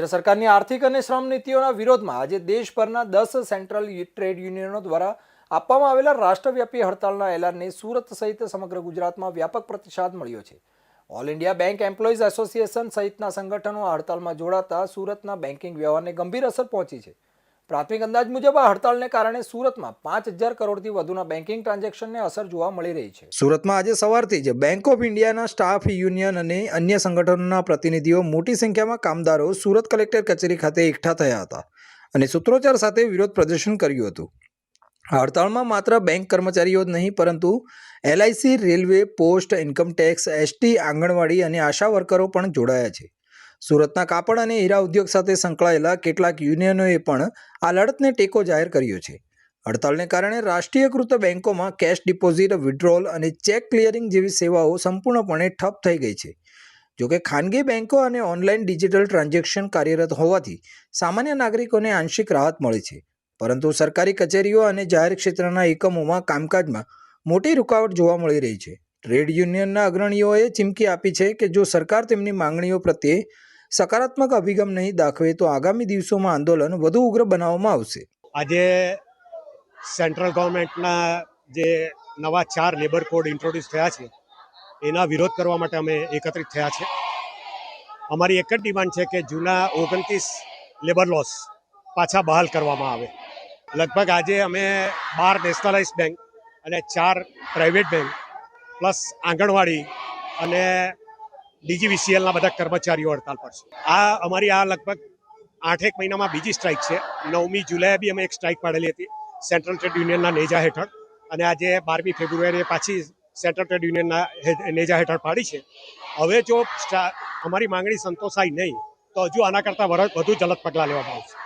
કેન્દ્ર સરકારની આર્થિક અને શ્રમ નીતિઓના વિરોધમાં આજે દેશભરના 10 સેન્ટ્રલ ટ્રેડ યુનિયનો દ્વારા આપવામાં આવેલા રાષ્ટ્રવ્યાપી હડતાલના એલાનને સુરત સહિત સમગ્ર ગુજરાતમાં વ્યાપક પ્રતિસાદ મળ્યો છે. All India bank employees association સહિતના સંગઠનો આ હડતાલમાં જોડાતા સુરતના બેન્કિંગ વ્યવહારને ગંભીર અસર પહોંચી છે. પ્રાથમિક અંદાજ મુજબ આ હડતાલને કારણે સુરતમાં 5,000 કરોડથી વધુના બેન્કિંગ ટ્રાન્ઝેક્શનને અસર જોવા મળી રહી છે. સુરતમાં આજે સવારથી જ બેંક ઓફ ઇન્ડિયાના સ્ટાફ યુનિયન અને અન્ય સંગઠનોના પ્રતિનિધિઓ મોટી સંખ્યામાં કામદારો સુરત કલેક્ટર કચેરી ખાતે એકઠા થયા હતા અને સૂત્રોચ્ચાર સાથે વિરોધ પ્રદર્શન કર્યું હતું. આ હડતાળમાં માત્ર બેંક કર્મચારીઓ જ નહીં પરંતુ LIC, railway, post, income tax, ST, આંગણવાડી અને આશા વર્કરો પણ જોડાયા છે. સુરતના કાપડ અને હીરા ઉદ્યોગ સાથે સંકળાયેલા કેટલાક યુનિયનોએ પણ આ લડતને ટેકો જાહેર કર્યો છે. હડતાલને કારણે રાષ્ટ્રીયકૃત બેંકોમાં કેશ ડિપોઝિટ, વિડ્રોલ અને ચેક ક્લિયરિંગ જેવી સેવાઓ સંપૂર્ણપણે ઠપ થઈ ગઈ છે. જોકે ખાનગી બેંકો અને ઓનલાઈન ડિજિટલ ટ્રાન્ઝેક્શન કાર્યરત હોવાથી સામાન્ય નાગરિકોને આંશિક રાહત મળી છે, પરંતુ સરકારી કચેરીઓ અને જાહેર ક્ષેત્રના એકમોમાં કામકાજમાં મોટી રૂકાવટ જોવા મળી રહી છે. ટ્રેડ યુનિયનના અગ્રણીઓએ ચીમકી આપી છે કે જો સરકાર તેમની માંગણીઓ પ્રત્યે સકારાત્મક અભિગમ નહીં દાખવે તો આગામી દિવસોમાં આંદોલન વધુ ઉગ્ર બનાવવામાં આવશે. આજે સેન્ટ્રલ ગવર્મેન્ટના જે નવા 4 લેબર કોડ ઇન્ટ્રોડ્યુસ થયા છે એના વિરોધ કરવા માટે અમે એકત્રિત થયા છે. અમારી એક જ ડિમાન્ડ છે કે જૂના 29 લેબર લોસ પાછા બહાલ કરવામાં આવે. લગભગ આજે અમે 12 નેશનલાઇઝ બેંક અને 4 પ્રાઇવેટ બેંક પ્લસ આંગણવાડી અને DGVCLના બધા કર્મચારીઓ હડતાલ પર છે. અમારી લગભગ 8 મહિનામાં બીજી સ્ટ્રાઇક છે. 9મી જુલાઈએ બી અમે એક સ્ટ્રાઇક પાડેલી હતી સેન્ટ્રલ ટ્રેડ યુનિયનના નેજા હેઠળ, અને આજે 12મી ફેબ્રુઆરીએ પાછી સેન્ટ્રલ ટ્રેડ યુનિયનના નેજા હેઠળ પાડી છે. હવે જો અમારી માંગણી સંતોષાય નહીં તો હજુ આના કરતાં વધુ જલદ પગલાં લેવામાં આવશે.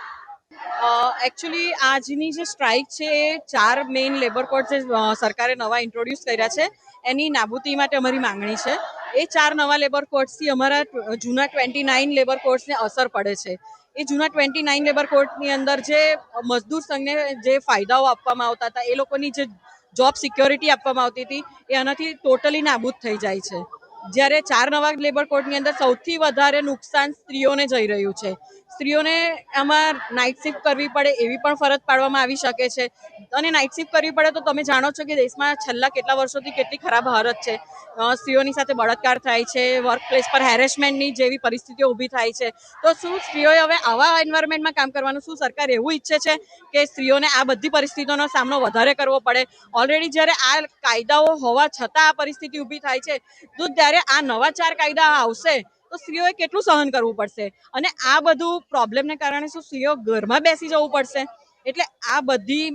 એકચ્યુઅલી આજની જે સ્ટ્રાઇક છે એ 4 મેઇન લેબર કોડ જે સરકારે નવા ઇન્ટ્રોડ્યુસ કર્યા છે એની નાબૂદી માટે અમારી માંગણી છે. એ 4 નવા લેબર કોડ્સથી અમારા જૂના 29 લેબર કોડ્સને અસર પડે છે. એ જૂના 29 લેબર કોડની અંદર જે મજદૂર સંઘને જે ફાયદાઓ આપવામાં આવતા હતા, એ લોકોની જે જોબ સિક્યોરિટી આપવામાં આવતી હતી એ આનાથી ટોટલી નાબૂદ થઈ જાય છે. જ્યારે 4 નવા લેબર કોડની અંદર સૌથી વધારે નુકસાન સ્ત્રીઓને જઈ રહ્યું છે. સ્ત્રીઓને આમાં નાઇટ શિફ્ટ કરવી પડે એવી પણ ફરજ પાડવામાં આવી શકે છે, અને નાઇટ શિફ્ટ કરવી પડે તો તમે જાણો છો કે દેશમાં છેલ્લા કેટલા વર્ષોથી કેટલી ખરાબ હાલત છે. સ્ત્રીઓની સાથે બળાત્કાર થાય છે, વર્ક પ્લેસ પર હેરેસમેન્ટની જેવી પરિસ્થિતિઓ ઊભી થાય છે. તો શું સ્ત્રીઓએ હવે આવા એન્વાયરમેન્ટમાં કામ કરવાનું? શું સરકાર એવું ઈચ્છે છે કે સ્ત્રીઓને આ બધી પરિસ્થિતિઓનો સામનો વધારે કરવો પડે? ઓલરેડી જ્યારે આ કાયદાઓ હોવા છતાં આ પરિસ્થિતિ ઊભી થાય છે, તો ત્યારે આ નવા 4 કાયદા આવશે તો સ્ત્રીઓએ કેટલું સહન કરવું પડશે? અને આ બધું પ્રોબ્લેમને કારણે શું સ્ત્રીઓ ઘરમાં બેસી જવું પડશે? એટલે આ બધી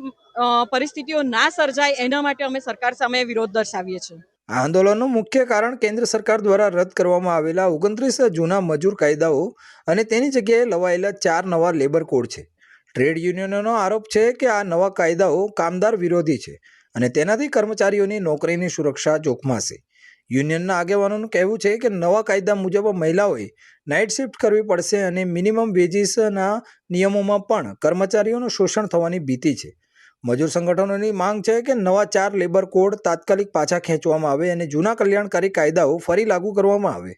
પરિસ્થિતિઓ ના સર્જાય એના માટે અમે સરકાર સામે વિરોધ દર્શાવીએ છીએ. આ આંદોલનનું મુખ્ય કારણ કેન્દ્ર સરકાર દ્વારા રદ કરવામાં આવેલા 29 જૂના મજૂર કાયદાઓ અને તેની જગ્યાએ લવાયેલા 4 નવા લેબર કોડ છે. ટ્રેડ યુનિયનોનો આરોપ છે કે આ નવા કાયદાઓ કામદાર વિરોધી છે અને તેનાથી કર્મચારીઓની નોકરીની સુરક્ષા જોખમાશે. યુનિયનના આગેવાનોનું કહેવું છે કે નવા કાયદા મુજબ મહિલાઓએ નાઇટ શિફ્ટ કરવી પડશે અને મિનિમમ વેજીસના નિયમોમાં પણ કર્મચારીઓનું શોષણ થવાની ભીતિ છે. મજૂર સંગઠનોની માંગ છે કે નવા 4 લેબર કોડ તાત્કાલિક પાછા ખેંચવામાં આવે અને જૂના કલ્યાણકારી કાયદાઓ ફરી લાગુ કરવામાં આવે.